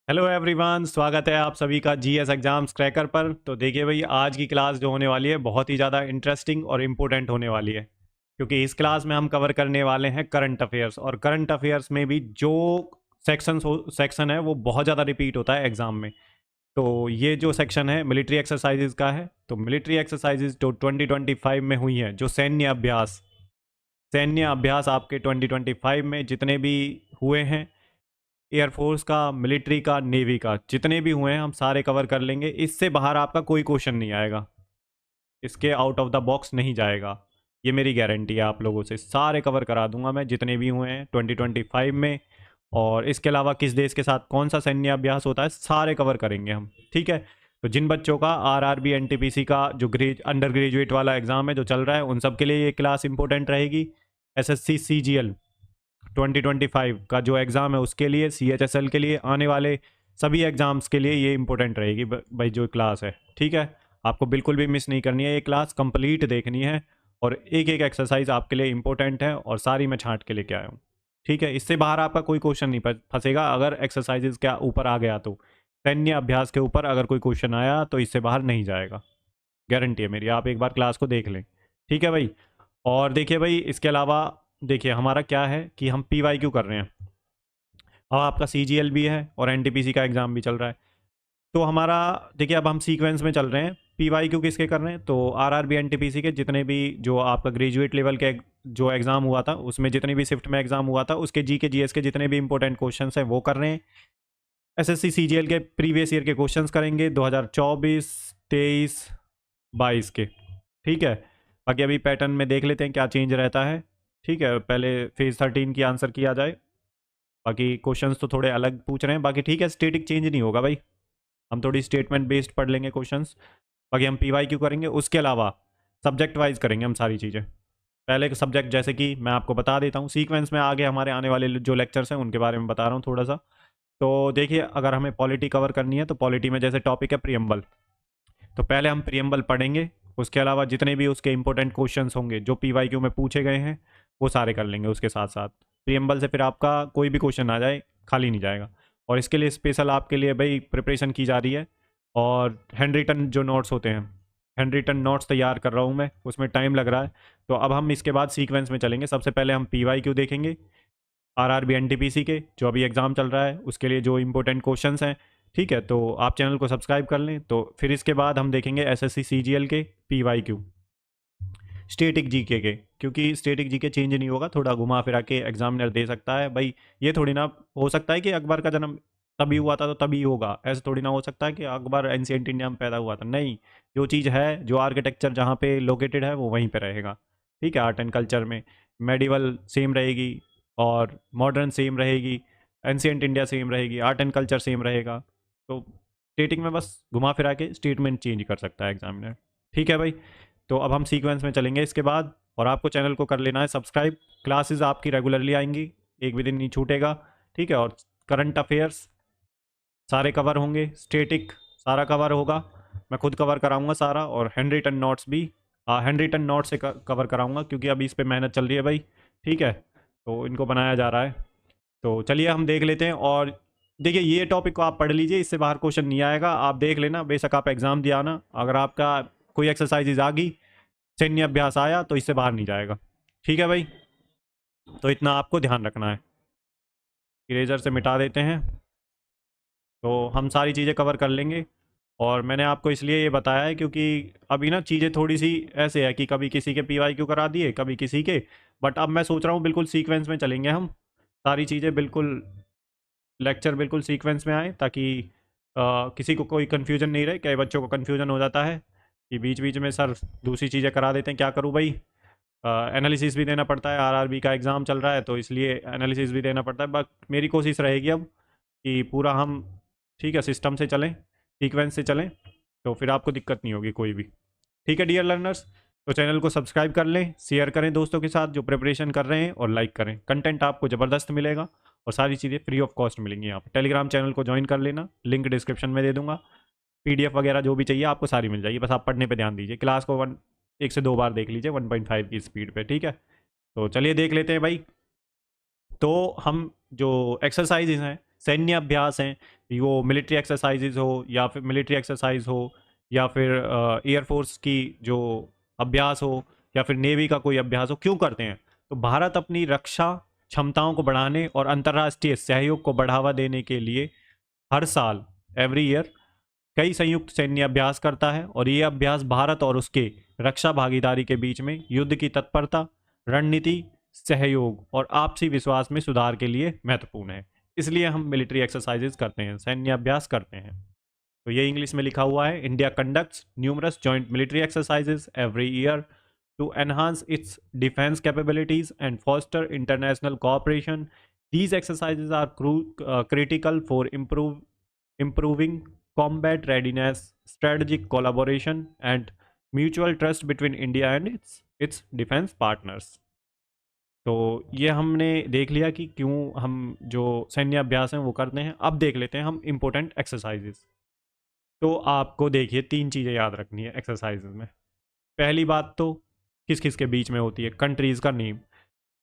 Hello everyone, स्वागत है आप सभी का जीएस एग्जाम्स क्रैकर पर। तो देखिए भाई, आज की क्लास जो होने वाली है बहुत ही ज़्यादा इंटरेस्टिंग और इम्पोर्टेंट होने वाली है, क्योंकि इस क्लास में हम कवर करने वाले हैं करंट अफेयर्स। और करंट अफेयर्स में भी जो सेक्शन है वो बहुत ज़्यादा रिपीट होता है एग्ज़ाम में। तो ये जो सेक्शन है मिलिट्री एक्सरसाइजेज का है। तो मिलिट्री एक्सरसाइजेज जो 2025 में हुई हैं, जो सैन्य अभ्यास आपके 2025 में जितने भी हुए हैं, एयरफोर्स का, मिलिट्री का, नेवी का, जितने भी हुए हैं हम सारे कवर कर लेंगे। इससे बाहर आपका कोई क्वेश्चन नहीं आएगा, इसके आउट ऑफ द बॉक्स नहीं जाएगा। ये मेरी गारंटी है, आप लोगों से सारे कवर करा दूंगा मैं जितने भी हुए हैं 2025 में। और इसके अलावा किस देश के साथ कौन सा सैन्य अभ्यास होता है, सारे कवर करेंगे हम। ठीक है। तो जिन बच्चों का आरआरबी एनटीपीसी का जो अंडर ग्रेजुएट वाला एग्ज़ाम है जो चल रहा है, उन सब के लिए ये क्लास इंपॉर्टेंट रहेगी। एसएससी सीजीएल 2025 का जो एग्ज़ाम है उसके लिए, सीएचएसएल के लिए, आने वाले सभी एग्ज़ाम्स के लिए ये इंपॉर्टेंट रहेगी भाई जो क्लास है। ठीक है। आपको बिल्कुल भी मिस नहीं करनी है, ये क्लास कंप्लीट देखनी है। और एक एक एक्सरसाइज आपके लिए इंपॉर्टेंट है और सारी मैं छांट के लेके आया हूँ। ठीक है। इससे बाहर आपका कोई क्वेश्चन नहीं फंसेगा। अगर एक्सरसाइजेज के ऊपर आ गया, तो सैन्य अभ्यास के ऊपर अगर कोई क्वेश्चन आया तो इससे बाहर नहीं जाएगा, गारंटी है मेरी। आप एक बार क्लास को देख लें। ठीक है भाई। और देखिए भाई, इसके अलावा देखिए हमारा क्या है कि हम पी वाई क्यू कर रहे हैं। अब आपका सी जी एल भी है और एन टी पी सी का एग्ज़ाम भी चल रहा है। तो हमारा देखिए, अब हम सीक्वेंस में चल रहे हैं। पी वाई क्यू किसके कर रहे हैं, तो R R B N T P C के जितने भी जो आपका ग्रेजुएट लेवल के जो एग्ज़ाम हुआ था, उसमें जितने भी शिफ्ट में एग्ज़ाम हुआ था उसके जी के जी एस के जितने भी इंपॉर्टेंट क्वेश्चन हैं वो कर रहे हैं। एस एस सी सी जी एल के प्रीवियस ईयर के क्वेश्चन करेंगे 2024, 23, 22 के। ठीक है। बाकी अभी पैटर्न में देख लेते हैं क्या चेंज रहता है। ठीक है, पहले फेज 13 की आंसर किया जाए। बाकी क्वेश्चंस तो थोड़े अलग पूछ रहे हैं, बाकी ठीक है, स्टेटिक चेंज नहीं होगा भाई। हम थोड़ी स्टेटमेंट बेस्ड पढ़ लेंगे क्वेश्चंस। बाकी हम पी वाई क्यू करेंगे, उसके अलावा सब्जेक्ट वाइज करेंगे हम सारी चीज़ें। पहले सब्जेक्ट जैसे कि मैं आपको बता देता हूँ, सीक्वेंस में आगे हमारे आने वाले जो लेक्चर्स हैं उनके बारे में बता रहा हूँ थोड़ा सा। तो देखिए, अगर हमें पॉलिटी कवर करनी है तो पॉलिटी में जैसे टॉपिक है प्रियम्बल, तो पहले हम प्रियम्बल पढ़ेंगे। उसके अलावा जितने भी उसके इंपॉर्टेंट क्वेश्चंस होंगे जो पी वाई क्यू में पूछे गए हैं वो सारे कर लेंगे उसके साथ साथ। प्रियम्बल से फिर आपका कोई भी क्वेश्चन आ जाए खाली नहीं जाएगा। और इसके लिए स्पेशल आपके लिए भाई प्रिपरेशन की जा रही है। और हैंड रिटन जो नोट्स होते हैं, हैंड रिटन नोट्स तैयार कर रहा हूँ मैं, उसमें टाइम लग रहा है। तो अब हम इसके बाद सीक्वेंस में चलेंगे। सबसे पहले हम पी वाई क्यू देखेंगे, R R B N T P C के जो अभी एग्ज़ाम चल रहा है उसके लिए जो इंपॉर्टेंट क्वेश्चंस हैं। ठीक है। तो आप चैनल को सब्सक्राइब कर लें। तो फिर इसके बाद हम देखेंगे एस एस सी सी जी एल के पी वाई क्यू, स्टेटिक जी के, क्योंकि स्टेटिक जी के चेंज नहीं होगा, थोड़ा घुमा फिरा के एग्जामिनर दे सकता है भाई। ये थोड़ी ना हो सकता है कि अकबर का जन्म तभी हुआ था तो तभी होगा, ऐसा थोड़ी ना हो सकता है कि अकबर एंशियंट इंडिया में पैदा हुआ था। नहीं, जो चीज़ है, जो आर्किटेक्चर जहाँ पे लोकेटेड है वो वहीं पे रहेगा। ठीक है। आर्ट एंड कल्चर में मेडिवल सेम रहेगी और मॉडर्न सेम रहेगी, एंशियंट इंडिया सेम रहेगी, आर्ट एंड कल्चर सेम रहेगा। तो स्टेटिक में बस घुमा फिरा के स्टेटमेंट चेंज कर सकता है एग्जामिनर। ठीक है भाई। तो अब हम सीक्वेंस में चलेंगे इसके बाद। और आपको चैनल को कर लेना है सब्सक्राइब। क्लासेस आपकी रेगुलरली आएंगी, एक भी दिन नहीं छूटेगा। ठीक है। और करंट अफेयर्स सारे कवर होंगे, स्टेटिक सारा कवर होगा, मैं खुद कवर कराऊंगा सारा। और हैंड रिटन नोट्स भी हैंड रिटन नोट्स से कवर कराऊंगा, क्योंकि अभी इस पर मेहनत चल रही है भाई। ठीक है। तो इनको बनाया जा रहा है। तो चलिए हम देख लेते हैं। और देखिए, ये टॉपिक को आप पढ़ लीजिए, इससे बाहर क्वेश्चन नहीं आएगा, आप देख लेना। बेशक आप एग्ज़ाम दिया ना, अगर आपका कोई एक्सरसाइजेज आ गई, सैन्य अभ्यास आया, तो इससे बाहर नहीं जाएगा। ठीक है भाई। तो इतना आपको ध्यान रखना है। इरेजर से मिटा देते हैं। तो हम सारी चीज़ें कवर कर लेंगे। और मैंने आपको इसलिए ये बताया है क्योंकि अभी ना चीज़ें थोड़ी सी ऐसे है कि कभी किसी के पी वाई क्यू करा दिए, कभी किसी के। बट अब मैं सोच रहा हूँ बिल्कुल सीक्वेंस में चलेंगे हम, सारी चीज़ें बिल्कुल, लेक्चर बिल्कुल सीक्वेंस में आए, ताकि किसी को कोई कन्फ्यूजन नहीं रहे। कई बच्चों को कन्फ्यूजन हो जाता है कि बीच बीच में सर दूसरी चीज़ें करा देते हैं, क्या करूँ भाई। एनालिसिस भी देना पड़ता है, आरआरबी का एग्ज़ाम चल रहा है तो इसलिए एनालिसिस भी देना पड़ता है। बट मेरी कोशिश रहेगी अब कि पूरा हम, ठीक है, सिस्टम से चलें, सीक्वेंस से चलें, तो फिर आपको दिक्कत नहीं होगी कोई भी। ठीक है डियर लर्नर्स। तो चैनल को सब्सक्राइब कर लें, शेयर करें दोस्तों के साथ जो प्रिपरेशन कर रहे हैं, और लाइक करें। कंटेंट आपको ज़बरदस्त मिलेगा और सारी चीज़ें फ्री ऑफ कॉस्ट मिलेंगी। आप टेलीग्राम चैनल को ज्वाइन कर लेना, लिंक डिस्क्रिप्शन में दे दूंगा। पीडीएफ वगैरह जो भी चाहिए आपको सारी मिल जाएगी, बस आप पढ़ने पे ध्यान दीजिए। क्लास को 1 से 2 बार देख लीजिए 1.5 की स्पीड पे। ठीक है। तो चलिए देख लेते हैं भाई। तो हम जो एक्सरसाइजेज हैं सैन्य अभ्यास हैं, वो मिलिट्री एक्सरसाइजेज हो या फिर मिलिट्री एक्सरसाइज हो या फिर एयरफोर्स की जो अभ्यास हो या फिर नेवी का कोई अभ्यास हो, क्यों करते हैं? तो भारत अपनी रक्षा क्षमताओं को बढ़ाने और अंतर्राष्ट्रीय सहयोग को बढ़ावा देने के लिए हर साल, एवरी ईयर, कई संयुक्त सैन्य अभ्यास करता है और ये अभ्यास भारत और उसके रक्षा भागीदारी के बीच में युद्ध की तत्परता, रणनीति, सहयोग और आपसी विश्वास में सुधार के लिए महत्वपूर्ण है। इसलिए हम मिलिट्री एक्सरसाइजेज करते हैं, सैन्य अभ्यास करते हैं। तो ये इंग्लिश में लिखा हुआ है, India conducts numerous joint military exercises every year to enhance its defense capabilities and foster international cooperation. These exercises are critical for improving combat readiness, strategic collaboration, and mutual trust between India and its defense partners. तो ये हमने देख लिया कि क्यों हम जो सैन्य अभ्यास हैं वो करते हैं। अब देख लेते हैं हम इम्पोर्टेंट एक्सरसाइजेस। तो आपको देखिए 3 चीज़ें याद रखनी है एक्सरसाइजेज में। पहली बात तो किस किस के बीच में होती है, कंट्रीज़ का नेम।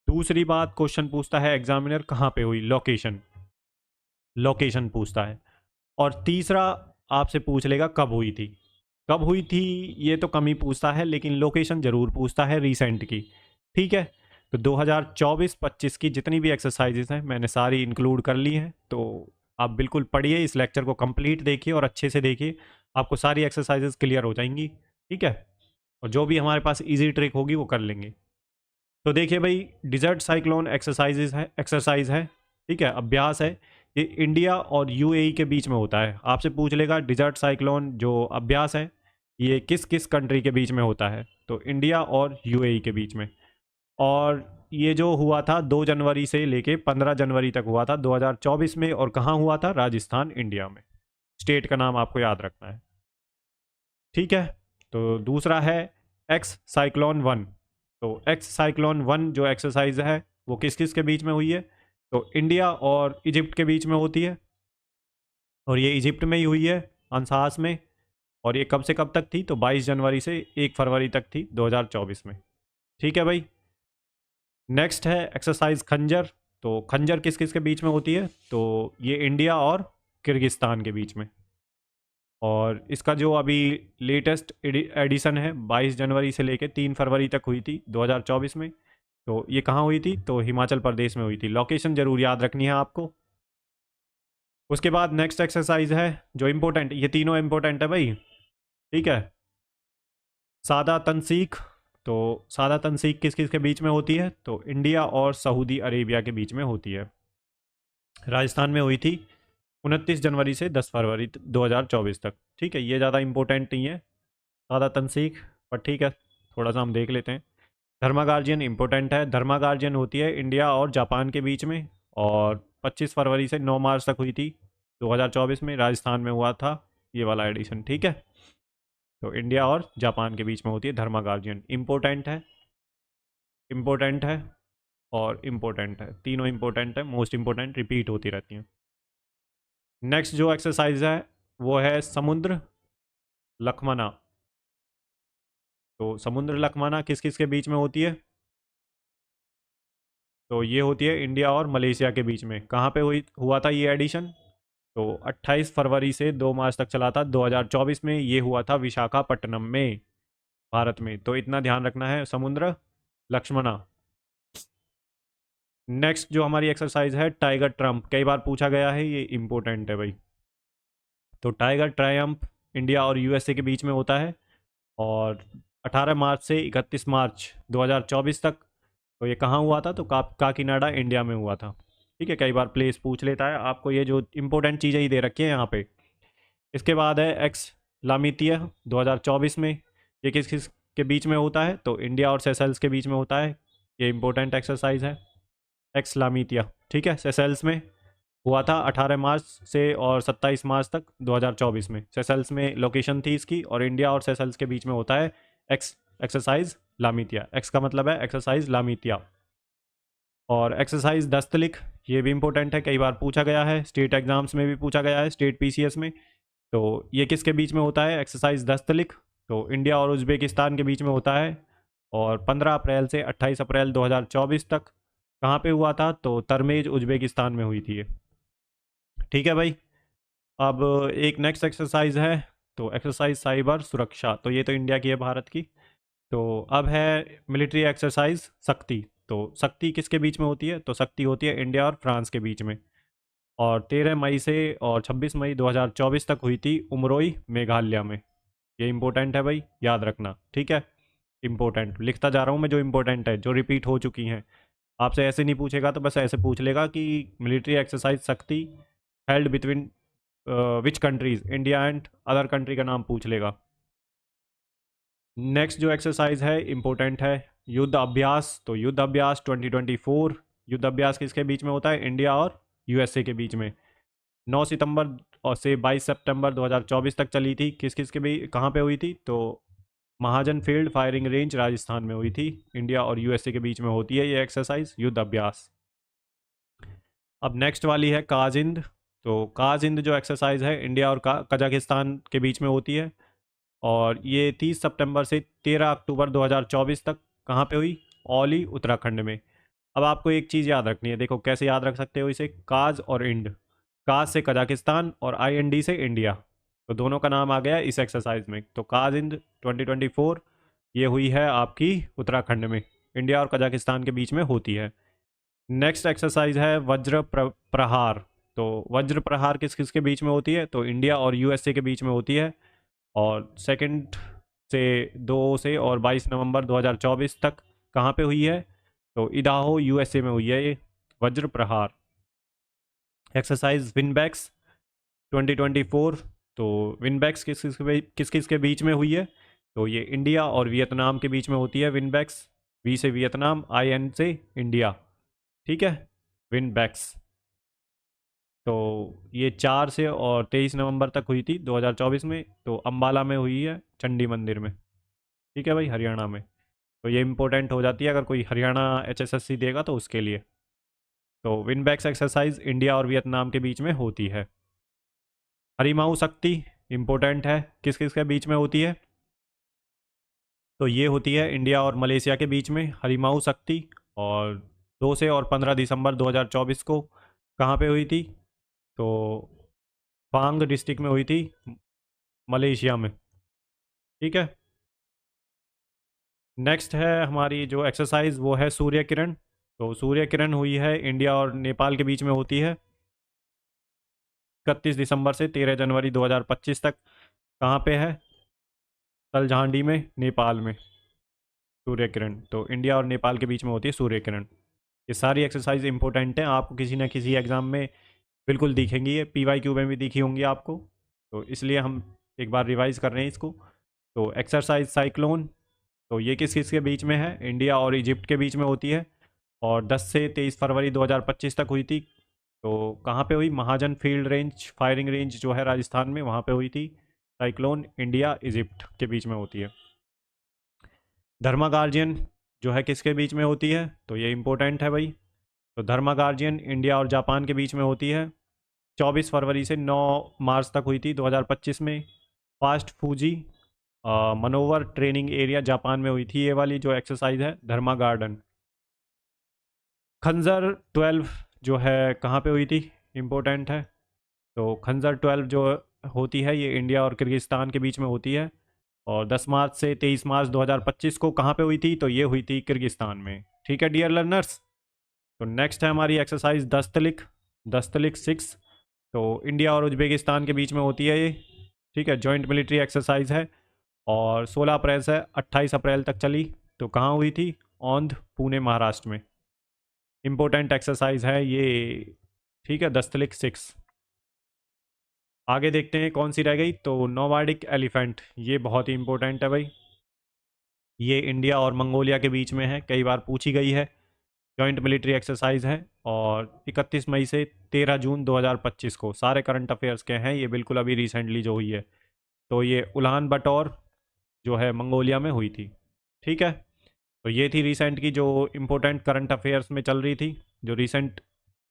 दूसरी बात, क्वेश्चन पूछता है एग्जामिनर कहाँ पे हुई, लोकेशन, लोकेशन पूछता है। और तीसरा आपसे पूछ लेगा कब हुई थी। कब हुई थी ये तो कम ही पूछता है, लेकिन लोकेशन ज़रूर पूछता है रीसेंट की। ठीक है, तो 2024-25 की जितनी भी एक्सरसाइजेस हैं मैंने सारी इंक्लूड कर ली हैं। तो आप बिल्कुल पढ़िए, इस लेक्चर को कंप्लीट देखिए और अच्छे से देखिए, आपको सारी एक्सरसाइजेस क्लियर हो जाएंगी। ठीक है, और जो भी हमारे पास इजी ट्रिक होगी वो कर लेंगे। तो देखिए भाई, डिजर्ट साइक्लोन एक्सरसाइज है। ठीक है, अभ्यास है। ये इंडिया और यूएई के बीच में होता है। आपसे पूछ लेगा डिजर्ट साइक्लोन जो अभ्यास है ये किस किस कंट्री के बीच में होता है, तो इंडिया और यूएई के बीच में। और ये जो हुआ था 2 जनवरी से लेके 15 जनवरी तक हुआ था 2024 में। और कहाँ हुआ था? राजस्थान, इंडिया में। स्टेट का नाम आपको याद रखना है। ठीक है, तो दूसरा है एक्स साइक्लोन 1। तो एक्स साइक्लोन 1 जो एक्सरसाइज है वो किस किस के बीच में हुई है? तो इंडिया और इजिप्ट के बीच में होती है, और ये इजिप्ट में ही हुई है, अंसास में। और ये कब से कब तक थी? तो 22 जनवरी से 1 फरवरी तक थी 2024 में। ठीक है भाई, नेक्स्ट है एक्सरसाइज खंजर। तो खंजर किस किस के बीच में होती है? तो ये इंडिया और किर्गिस्तान के बीच में। और इसका जो अभी लेटेस्ट एडिशन है 22 जनवरी से लेके 3 फरवरी तक हुई थी 2024 में। तो ये कहाँ हुई थी? तो हिमाचल प्रदेश में हुई थी। लोकेशन ज़रूर याद रखनी है आपको। उसके बाद नेक्स्ट एक्सरसाइज है जो इम्पोर्टेंट, ये तीनों इम्पोर्टेंट है भाई। ठीक है, सादा तनसीख। तो सादा तनसीख किस किस के बीच में होती है? तो इंडिया और सऊदी अरेबिया के बीच में होती है। राजस्थान में हुई थी 29 जनवरी से 10 फरवरी 2024 तक। ठीक है, ये ज़्यादा इंपॉर्टेंट नहीं है सादा तनसीख, पर ठीक है थोड़ा सा हम देख लेते हैं। धर्मा गार्जियन इंपॉर्टेंट है। धर्मा गार्जियन होती है इंडिया और जापान के बीच में, और 25 फरवरी से 9 मार्च तक हुई थी 2024 में। राजस्थान में हुआ था ये वाला एडिशन। ठीक है, तो इंडिया और जापान के बीच में होती है धर्मा गार्जियन। इम्पोर्टेंट है, इम्पोर्टेंट है और इम्पोर्टेंट है, तीनों इम्पोर्टेंट है, मोस्ट इम्पोर्टेंट, रिपीट होती रहती हैं। नेक्स्ट जो एक्सरसाइज है वो है समुद्र लखमाना। तो समुद्र लखमाना किस किस के बीच में होती है? तो ये होती है इंडिया और मलेशिया के बीच में। कहाँ पे हुआ था ये एडिशन? तो 28 फरवरी से 2 मार्च तक चला था 2024 में। ये हुआ था विशाखापट्टनम में, भारत में। तो इतना ध्यान रखना है, समुद्र लक्ष्मणा। नेक्स्ट जो हमारी एक्सरसाइज है टाइगर ट्रम्प, कई बार पूछा गया है, ये इंपॉर्टेंट है भाई। तो टाइगर ट्रायम्फ इंडिया और यूएसए के बीच में होता है, और 18 मार्च से 31 मार्च 2024 तक। तो ये कहाँ हुआ था? तो काकीनाडा, इंडिया में हुआ था। ठीक है, कई बार प्लेस पूछ लेता है आपको, ये जो इंपॉर्टेंट चीज़ें ही दे रखी है यहाँ पे। इसके बाद है एक्स लामितिया 2024 में। ये किस किस के बीच में होता है? तो इंडिया और सेशल्स के बीच में होता है। ये इंपॉर्टेंट एक्सरसाइज है एक्स लामितिया। ठीक है, सेशल्स में हुआ था 18 मार्च से और 27 मार्च तक 2024 में। सेशल्स में लोकेशन थी इसकी, और इंडिया और सेशल्स के बीच में होता है एक्सरसाइज लामितिया। एक्स का मतलब है एक्सरसाइज लामितिया। और एक्सरसाइज दस्तलिख, ये भी इंपॉर्टेंट है, कई बार पूछा गया है, स्टेट एग्जाम्स में भी पूछा गया है, स्टेट पीसीएस में। तो ये किसके बीच में होता है? एक्सरसाइज दस्तलिख। तो इंडिया और उज्बेकिस्तान के बीच में होता है, और 15 अप्रैल से 28 अप्रैल 2024 तक। कहाँ पे हुआ था? तो तरमेज, उज्बेकिस्तान में हुई थी ये। ठीक है भाई। अब एक नेक्स्ट एक्सरसाइज है, तो एक्सरसाइज साइबर सुरक्षा, तो ये तो इंडिया की है, भारत की। तो अब है मिलिट्री एक्सरसाइज शक्ति। तो शक्ति किसके बीच में होती है? तो शक्ति होती है इंडिया और फ्रांस के बीच में, और 13 मई से और 26 मई 2024 तक हुई थी उमरोई मेघालय में। ये इंपॉर्टेंट है भाई, याद रखना, ठीक है। इंपॉर्टेंट लिखता जा रहा हूँ मैं, जो इंपॉर्टेंट है, जो रिपीट हो चुकी हैं। आपसे ऐसे नहीं पूछेगा तो बस ऐसे पूछ लेगा कि मिलिट्री एक्सरसाइज शक्ति held between which countries, India and other country का नाम पूछ लेगा। नेक्स्ट जो एक्सरसाइज है इंपॉर्टेंट है, युद्ध अभ्यास। तो युद्ध अभ्यास 2024, युद्ध अभ्यास किसके बीच में होता है? इंडिया और यूएसए के बीच में। 9 सितंबर और से 22 सितंबर 2024 तक चली थी। किस किस के भी कहाँ पे हुई थी? तो महाजन फील्ड फायरिंग रेंज राजस्थान में हुई थी। इंडिया और यूएसए के बीच में होती है ये एक्सरसाइज, युद्ध अभ्यास। अब नेक्स्ट वाली है काजिंद। तो काजिंद जो एक्सरसाइज है इंडिया और कजाकिस्तान के बीच में होती है, और ये 30 सितंबर से 13 अक्टूबर 2024 तक कहाँ पे हुई? औली उत्तराखंड में। अब आपको एक चीज़ याद रखनी है, देखो कैसे याद रख सकते हो इसे, काज और इंड। काज से कजाकिस्तान और IND से इंडिया, तो दोनों का नाम आ गया इस एक्सरसाइज में। तो काज इंड 2024 ये हुई है आपकी उत्तराखंड में, इंडिया और कजाकिस्तान के बीच में होती है। नेक्स्ट एक्सरसाइज है वज्र प्रहार। तो वज्र प्रहार किस किस के बीच में होती है? तो इंडिया और यूएसए के बीच में होती है, और सेकंड से 2 से और 22 नवंबर 2024 तक कहाँ पे हुई है? तो इडाहो यूएसए में हुई है ये वज्र प्रहार एक्सरसाइज। विनबैक्स 2024, तो विनबैक्स किस किस के बीच में हुई है? तो ये इंडिया और वियतनाम के बीच में होती है विनबैक्स। वी से वियतनाम, IN से इंडिया, ठीक है, विनबैक्स। तो ये 4 से और 23 नवंबर तक हुई थी 2024 में, तो अम्बाला में हुई है, चंडी मंदिर में, ठीक है भाई, हरियाणा में। तो ये इंपॉर्टेंट हो जाती है अगर कोई हरियाणा HSSC देगा तो उसके लिए। तो विनबैक्स एक्सरसाइज इंडिया और वियतनाम के बीच में होती है। हरिमाऊ शक्ति इंपॉर्टेंट है, किस किस के बीच में होती है? तो ये होती है इंडिया और मलेशिया के बीच में हरिमाऊ शक्ति, और 2 से और 15 दिसंबर 2024 को कहाँ पे हुई थी? तो पांग डिस्ट्रिक्ट में हुई थी, मलेशिया में, ठीक है। नेक्स्ट है हमारी जो एक्सरसाइज वो है सूर्य किरण। तो सूर्य किरण हुई है इंडिया और नेपाल के बीच में होती है 31 दिसंबर से 13 जनवरी 2025 तक। कहाँ पे है? तलझांडी में, नेपाल में, सूर्य किरण। तो इंडिया और नेपाल के बीच में होती है सूर्य किरण। ये सारी एक्सरसाइज इंपॉर्टेंट हैं, आपको किसी ना किसी एग्ज़ाम में बिल्कुल दिखेंगी, ये PYQ में भी दिखी होंगी आपको, तो इसलिए हम एक बार रिवाइज कर रहे हैं इसको। तो एक्सरसाइज साइक्लोन, तो ये किस किस के बीच में है? इंडिया और इजिप्ट के बीच में होती है, और 10 से 23 फरवरी 2025 तक हुई थी। तो कहाँ पे हुई? महाजन फील्ड रेंज फायरिंग रेंज जो है राजस्थान में, वहाँ पे हुई थी साइक्लोन। इंडिया इजिप्ट के बीच में होती है। धर्मा गार्जियन जो है किसके बीच में होती है? तो ये इंपॉर्टेंट है भाई। तो धर्मा गार्जियन इंडिया और जापान के बीच में होती है, 24 फरवरी से 9 मार्च तक हुई थी 2025 में। Fast Fuji manoeuvre training area Japan में हुई थी ये वाली जो एक्सरसाइज है, धर्मा गार्डन। खंजर 12 जो है कहाँ पे हुई थी? इम्पोर्टेंट है। तो खंजर 12 जो होती है ये इंडिया और किर्गिस्तान के बीच में होती है, और 10 मार्च से 23 मार्च 2025 को कहाँ पे हुई थी? तो ये हुई थी किर्गिस्तान में, ठीक है डियर लर्नर्स। तो नेक्स्ट है हमारी एक्सरसाइज दस्तलिक, दस्तलिक 6। तो इंडिया और उज्बेकिस्तान के बीच में होती है ये, ठीक है, जॉइंट मिलिट्री एक्सरसाइज है, और 16 अप्रैल से 28 अप्रैल तक चली। तो कहाँ हुई थी? औंध, पुणे, महाराष्ट्र में। इम्पोर्टेंट एक्सरसाइज है ये, ठीक है, दस्तलिक 6। आगे देखते हैं कौन सी रह गई। तो नोवार्डिक एलिफेंट, ये बहुत ही इंपॉर्टेंट है भाई, ये इंडिया और मंगोलिया के बीच में है, कई बार पूछी गई है। जॉइंट मिलिट्री एक्सरसाइज है, और 31 मई से 13 जून 2025 को, सारे करंट अफेयर्स के हैं ये, बिल्कुल अभी रिसेंटली जो हुई है। तो ये उलान बटोर जो है मंगोलिया में हुई थी, ठीक है। तो ये थी रिसेंट की जो इम्पोर्टेंट करंट अफेयर्स में चल रही थी, जो रिसेंट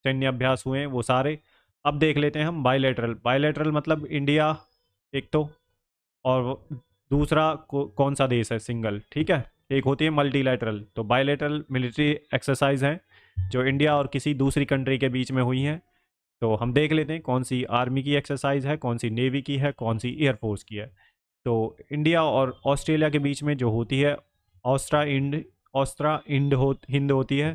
सैन्य अभ्यास हुए हैं वो सारे। अब देख लेते हैं हम बायलैटरल। बायलैटरल मतलब इंडिया एक तो, और दूसरा कौन सा देश है सिंगल, ठीक है। एक होती है मल्टीलैटरल। तो बायलैटरल मिलिट्री एक्सरसाइज हैं जो इंडिया और किसी दूसरी कंट्री के बीच में हुई हैं। तो हम देख लेते हैं कौन सी आर्मी की एक्सरसाइज है, कौन सी नेवी की है, कौन सी एयरफोर्स की है। तो इंडिया और ऑस्ट्रेलिया के बीच में जो होती है ऑस्ट्रा इंड हिंद होती है,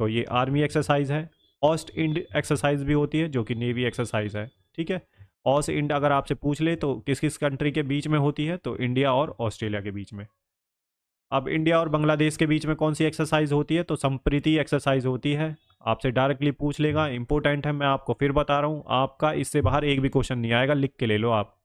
तो ये आर्मी एक्सरसाइज है। ऑस्ट इंड एक्सरसाइज भी होती है जो कि नेवी एक्सरसाइज है। ठीक है, ऑस इंड अगर आपसे पूछ ले तो किस किस कंट्री के बीच में होती है, तो इंडिया और ऑस्ट्रेलिया के बीच में। अब इंडिया और बांग्लादेश के बीच में कौन सी एक्सरसाइज होती है, तो संप्रीति एक्सरसाइज होती है। आपसे डायरेक्टली पूछ लेगा, इंपॉर्टेंट है, मैं आपको फिर बता रहा हूँ, आपका इससे बाहर एक भी क्वेश्चन नहीं आएगा, लिख के ले लो आप।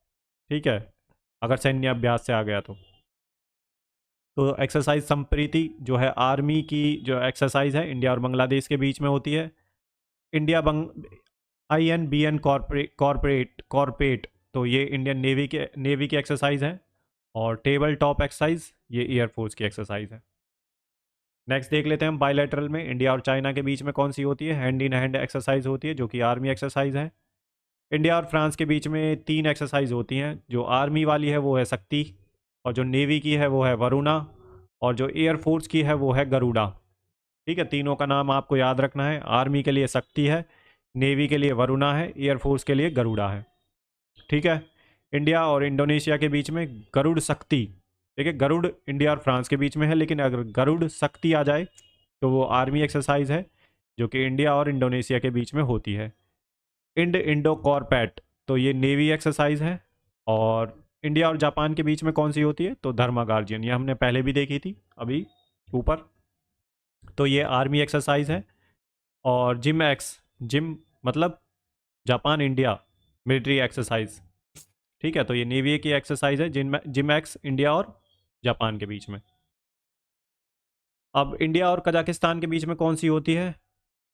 ठीक है, अगर सैन्य अभ्यास से आ गया तो एक्सरसाइज संप्रीति जो है आर्मी की जो एक्सरसाइज है इंडिया और बांग्लादेश के बीच में होती है। इंडिया बंग INBN कॉर्पोरेट, तो ये इंडियन नेवी की एक्सरसाइज है। और टेबल टॉप एक्सरसाइज ये एयरफोर्स की एक्सरसाइज है। नेक्स्ट देख लेते हैं हम, बायलैटरल में इंडिया और चाइना के बीच में कौन सी होती है, हैंड इन हैंड एक्सरसाइज होती है जो कि आर्मी एक्सरसाइज है। इंडिया और फ्रांस के बीच में 3 एक्सरसाइज होती हैं, जो आर्मी वाली है वो है शक्ति, और जो नेवी की है वो है वरुणा, और जो एयरफोर्स की है वो है गरुड़ा। ठीक है, तीनों का नाम आपको याद रखना है, आर्मी के लिए शक्ति है, नेवी के लिए वरुणा है, एयरफोर्स के लिए गरुड़ा है। ठीक है, इंडिया और इंडोनेशिया के बीच में गरुड़ शक्ति, ठीक है, गरुड़ इंडिया और फ्रांस के बीच में है, लेकिन अगर गरुड़ शक्ति आ जाए तो वो आर्मी एक्सरसाइज है जो कि इंडिया और इंडोनेशिया के बीच में होती है। इंडो कॉर्पैट, तो ये नेवी एक्सरसाइज है। और इंडिया और जापान के बीच में कौन सी होती है, तो धर्मा गार्जियन, ये हमने पहले भी देखी थी अभी ऊपर, तो ये आर्मी एक्सरसाइज है। और जिम मतलब जापान इंडिया मिलिट्री एक्सरसाइज। ठीक है, तो ये नेवी की एक्सरसाइज है, जिम एक्स इंडिया और जापान के बीच में। अब इंडिया और कजाकिस्तान के बीच में कौन सी होती है,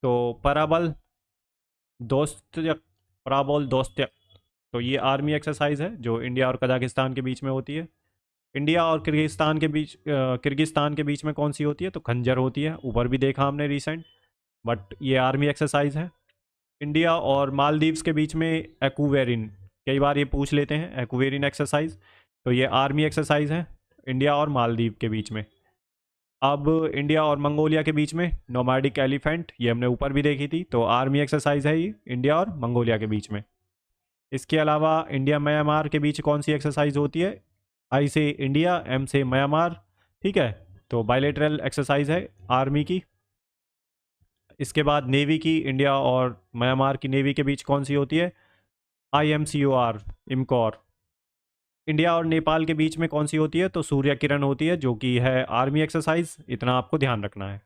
तो दोस्त पराबोल दोस्त, तो ये आर्मी एक्सरसाइज है जो इंडिया और कजाकिस्तान के बीच में होती है। इंडिया और किर्गिस्तान के बीच में कौन सी होती है, तो खंजर होती है, ऊपर भी देखा हमने रिसेंट, बट ये आर्मी एक्सरसाइज है। इंडिया और मालदीव्स के बीच में एक्वेरिन, कई बार ये पूछ लेते हैं एक्वेरिन एक्सरसाइज, तो ये आर्मी एक्सरसाइज है इंडिया और मालदीव के बीच में। अब इंडिया और मंगोलिया के बीच में नोमैडिक एलिफेंट, ये हमने ऊपर भी देखी थी, तो आर्मी एक्सरसाइज है ये इंडिया और मंगोलिया के बीच में। इसके अलावा इंडिया म्यांमार के बीच कौन सी एक्सरसाइज होती है, आई से इंडिया, एम से म्यांमार। ठीक है, तो बायलेटरल एक्सरसाइज है आर्मी की। इसके बाद नेवी की, इंडिया और म्यांमार की नेवी के बीच कौन सी होती है, IMCOR इमकॉर। इंडिया और नेपाल के बीच में कौन सी होती है, तो सूर्य किरण होती है जो कि है आर्मी एक्सरसाइज, इतना आपको ध्यान रखना है।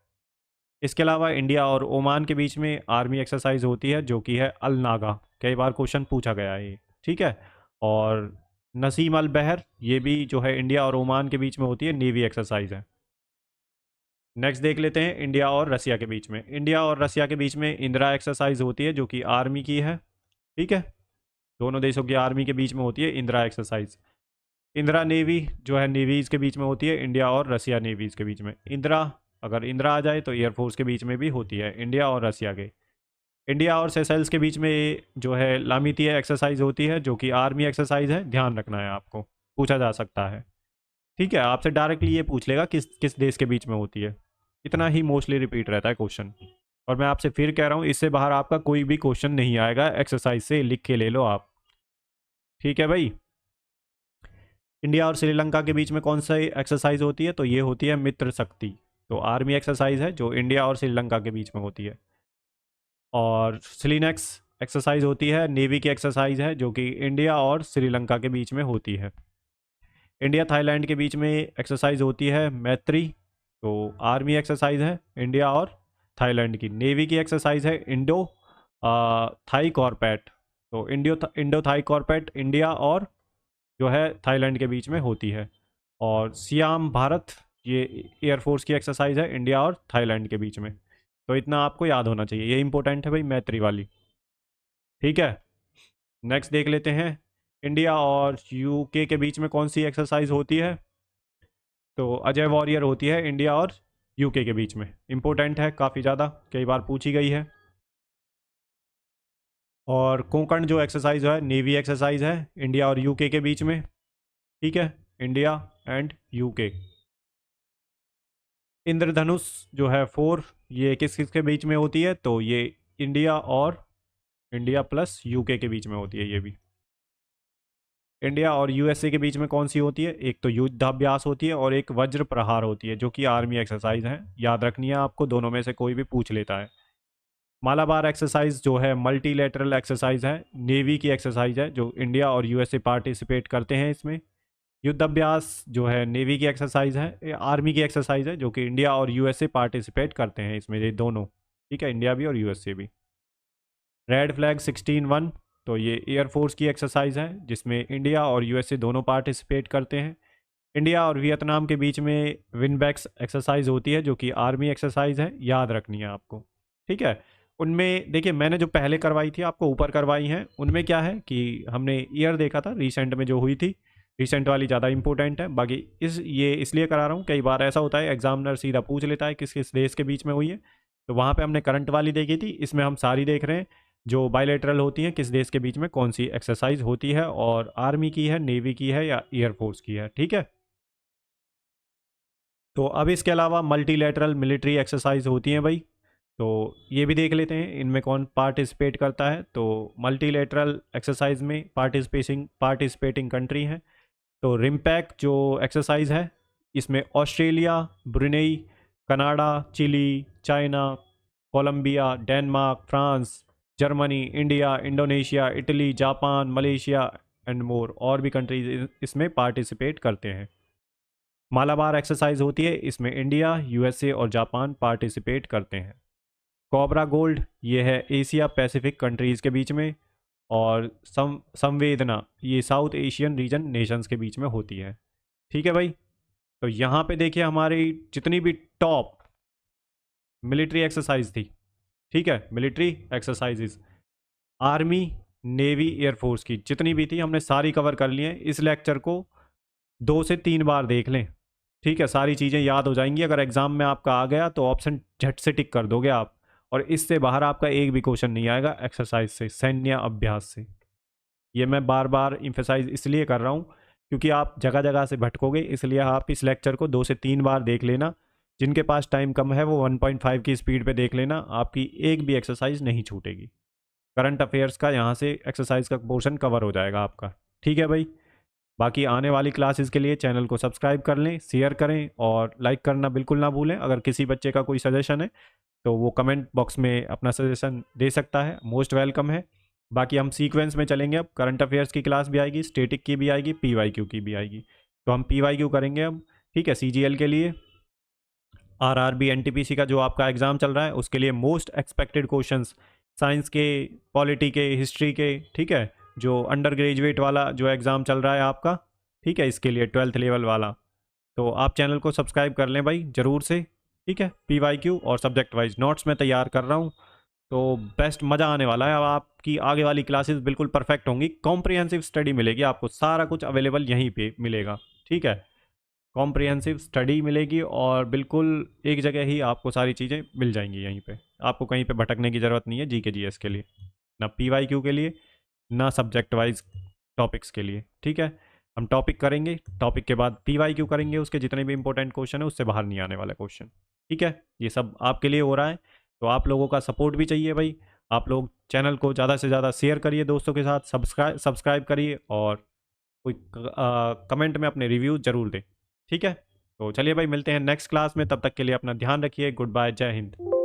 इसके अलावा इंडिया और ओमान के बीच में आर्मी एक्सरसाइज होती है जो कि है अल नागा, कई बार क्वेश्चन पूछा गया है ये। ठीक है, और नसीम अल बहर, ये भी जो है इंडिया और ओमान के बीच में होती है, नेवी एक्सरसाइज है। नेक्स्ट देख लेते हैं इंडिया और रसिया के बीच में। इंडिया और रसिया के बीच में इंदिरा एक्सरसाइज होती है जो कि आर्मी की है। ठीक है, दोनों देशों की आर्मी के बीच में होती है इंदिरा एक्सरसाइज। इंदिरा नेवी जो है नेवीज़ के बीच में होती है, इंडिया और रसिया नेवीज़ के बीच में। इंदिरा, अगर इंदिरा आ जाए तो एयरफोर्स के बीच में भी होती है, इंडिया और रसिया के। इंडिया और सेशल्स के बीच में जो है लामितिया एक्सरसाइज होती है जो कि आर्मी एक्सरसाइज है, ध्यान रखना है आपको, पूछा जा सकता है। ठीक है, आपसे डायरेक्टली ये पूछ लेगा किस किस देश के बीच में होती है, इतना ही मोस्टली रिपीट रहता है क्वेश्चन। और मैं आपसे फिर कह रहा हूँ, इससे बाहर आपका कोई भी क्वेश्चन नहीं आएगा, एक्सरसाइज से लिख के ले लो आप। ठीक है भाई, इंडिया और श्रीलंका के बीच में कौन सा एक्सरसाइज होती है, तो ये होती है मित्र शक्ति, तो आर्मी एक्सरसाइज है जो इंडिया और श्रीलंका के बीच में होती है। और स्लिनेक्स एक्सरसाइज होती है, नेवी की एक्सरसाइज है जो कि इंडिया और श्रीलंका के बीच में होती है। इंडिया थाईलैंड के बीच में एक्सरसाइज होती है मैत्री, तो आर्मी एक्सरसाइज है इंडिया और थाईलैंड की। नेवी की एक्सरसाइज है इंडो थाई कॉर्पैट, तो इंडो थाई कॉर्पैट इंडिया और जो है थाईलैंड के बीच में होती है। और सियाम भारत, ये एयरफोर्स की एक्सरसाइज है इंडिया और थाईलैंड के बीच में। तो इतना आपको याद होना चाहिए, ये इंपॉर्टेंट है भाई, मैत्री वाली। ठीक है, नेक्स्ट देख लेते हैं, इंडिया और यूके के बीच में कौन सी एक्सरसाइज होती है, तो अजय वॉरियर होती है इंडिया और यूके के बीच में। इंपॉर्टेंट है काफ़ी ज़्यादा, कई बार पूछी गई है। और कोंकण जो एक्सरसाइज है नेवी एक्सरसाइज है इंडिया और यूके के बीच में। ठीक है, इंडिया एंड यूके। इंद्रधनुष जो है 4, ये किस किस के बीच में होती है, तो ये इंडिया और इंडिया प्लस यूके के बीच में होती है ये भी। इंडिया और यूएसए के बीच में कौन सी होती है? एक तो युद्धाभ्यास होती है और एक वज्र प्रहार होती है, जो कि आर्मी एक्सरसाइज है। याद रखनी है आपको, दोनों में से कोई भी पूछ लेता है। मालाबार एक्सरसाइज जो है मल्टीलेटरल एक्सरसाइज है, नेवी की एक्सरसाइज है, जो इंडिया और यूएसए पार्टिसिपेट करते हैं इसमें। युद्धाभ्यास जो है नेवी की एक्सरसाइज है, आर्मी की एक्सरसाइज है, जो कि इंडिया और यूएसए पार्टिसिपेट करते हैं इसमें, ये दोनों। ठीक है, इंडिया भी और यूएसए भी। रेड फ्लैग 16-1, तो ये एयरफोर्स की एक्सरसाइज है, जिसमें इंडिया और यूएसए दोनों पार्टिसिपेट करते हैं। इंडिया और वियतनाम के बीच में विनबैक्स एक्सरसाइज होती है, जो कि आर्मी एक्सरसाइज है, याद रखनी है आपको। ठीक है, उनमें देखिए मैंने जो पहले करवाई थी आपको ऊपर करवाई हैं, उनमें क्या है कि हमने ईयर देखा था रिसेंट में जो हुई थी। रिसेंट वाली ज़्यादा इंपॉर्टेंट है, बाकी ये इसलिए करा रहा हूँ, कई बार ऐसा होता है एग्जामिनर सीधा पूछ लेता है किस किस देश के बीच में हुई है, तो वहाँ पे हमने करंट वाली देखी थी, इसमें हम सारी देख रहे हैं जो बायलैटरल होती हैं, किस देश के बीच में कौन सी एक्सरसाइज होती है, और आर्मी की है, नेवी की है, या एयरफोर्स की है। ठीक है, तो अब इसके अलावा मल्टीलेटरल मिलिट्री एक्सरसाइज होती हैं भाई, तो ये भी देख लेते हैं इनमें कौन पार्टिसिपेट करता है। तो मल्टीलेटरल एक्सरसाइज में पार्टिसिपेटिंग कंट्री हैं, तो रिम्पैक जो एक्सरसाइज है, इसमें Australia, Brunei, Canada, Chile, China, Colombia, Denmark, France, Germany, India, Indonesia, Italy, Japan, Malaysia and more, और भी कंट्रीज इसमें पार्टिसिपेट करते हैं। मालाबार एक्सरसाइज होती है, इसमें इंडिया, यूएसए और जापान पार्टिसिपेट करते हैं। कोबरा गोल्ड ये है एशिया पैसिफिक कंट्रीज़ के बीच में, और संवेदना ये साउथ एशियन रीजन नेशंस के बीच में होती है। ठीक है भाई, तो यहाँ पे देखिए हमारी जितनी भी टॉप मिलिट्री एक्सरसाइज थी, ठीक है, military exercises army, navy, air force की जितनी भी थी हमने सारी कवर कर ली हैं। इस लेक्चर को 2 से 3 बार देख लें, ठीक है, सारी चीज़ें याद हो जाएंगी। अगर एग्जाम में आपका आ गया तो ऑप्शन झट से टिक कर दोगे आप, और इससे बाहर आपका एक भी क्वेश्चन नहीं आएगा एक्सरसाइज से, सैन्य अभ्यास से। ये मैं बार बार इम्फेसाइज इसलिए कर रहा हूँ क्योंकि आप जगह जगह से भटकोगे, इसलिए आप इस लेक्चर को 2 से 3 बार देख लेना। जिनके पास टाइम कम है वो 1.5 की स्पीड पे देख लेना, आपकी एक भी एक्सरसाइज नहीं छूटेगी। करंट अफेयर्स का यहाँ से एक्सरसाइज का पोर्शन कवर हो जाएगा आपका। ठीक है भाई, बाकी आने वाली क्लासेस के लिए चैनल को सब्सक्राइब कर लें, शेयर करें और लाइक करना बिल्कुल ना भूलें। अगर किसी बच्चे का कोई सजेशन है तो वो कमेंट बॉक्स में अपना सजेशन दे सकता है, मोस्ट वेलकम है। बाकी हम सीक्वेंस में चलेंगे, अब करंट अफेयर्स की क्लास भी आएगी, स्टेटिक की भी आएगी, पीवाईक्यू की भी आएगी। तो हम पीवाईक्यू करेंगे अब, ठीक है। सीजीएल के लिए, आरआरबी एनटीपीसी का जो आपका एग्ज़ाम चल रहा है उसके लिए मोस्ट एक्सपेक्टेड क्वेश्चंस साइंस के, पॉलिटी के, हिस्ट्री के, ठीक है, जो अंडर ग्रेजुएट वाला जो एग्ज़ाम चल रहा है आपका, ठीक है, इसके लिए 12th लेवल वाला। तो आप चैनल को सब्सक्राइब कर लें भाई ज़रूर से, ठीक है। पीवाईक्यू और सब्जेक्ट वाइज नोट्स मैं तैयार कर रहा हूँ, तो बेस्ट मज़ा आने वाला है। अब आपकी आगे वाली क्लासेस बिल्कुल परफेक्ट होंगी, कॉम्प्रिहेंसिव स्टडी मिलेगी आपको, सारा कुछ अवेलेबल यहीं पे मिलेगा, ठीक है। कॉम्प्रिहेंसिव स्टडी मिलेगी और बिल्कुल एक जगह ही आपको सारी चीज़ें मिल जाएंगी यहीं पे, आपको कहीं पे भटकने की ज़रूरत नहीं है जीके जीएस के लिए, ना पीवाईक्यू के लिए, ना सब्जेक्ट वाइज टॉपिक्स के लिए, ठीक है। हम टॉपिक करेंगे, टॉपिक के बाद पीवाईक्यू करेंगे, उसके जितने भी इंपॉर्टेंट क्वेश्चन है उससे बाहर नहीं आने वाला क्वेश्चन, ठीक है। ये सब आपके लिए हो रहा है, तो आप लोगों का सपोर्ट भी चाहिए भाई। आप लोग चैनल को ज़्यादा से ज़्यादा शेयर करिए दोस्तों के साथ, सब्सक्राइब करिए, और कोई कमेंट में अपने रिव्यू ज़रूर दें, ठीक है। तो चलिए भाई, मिलते हैं नेक्स्ट क्लास में, तब तक के लिए अपना ध्यान रखिए। गुड बाय, जय हिंद।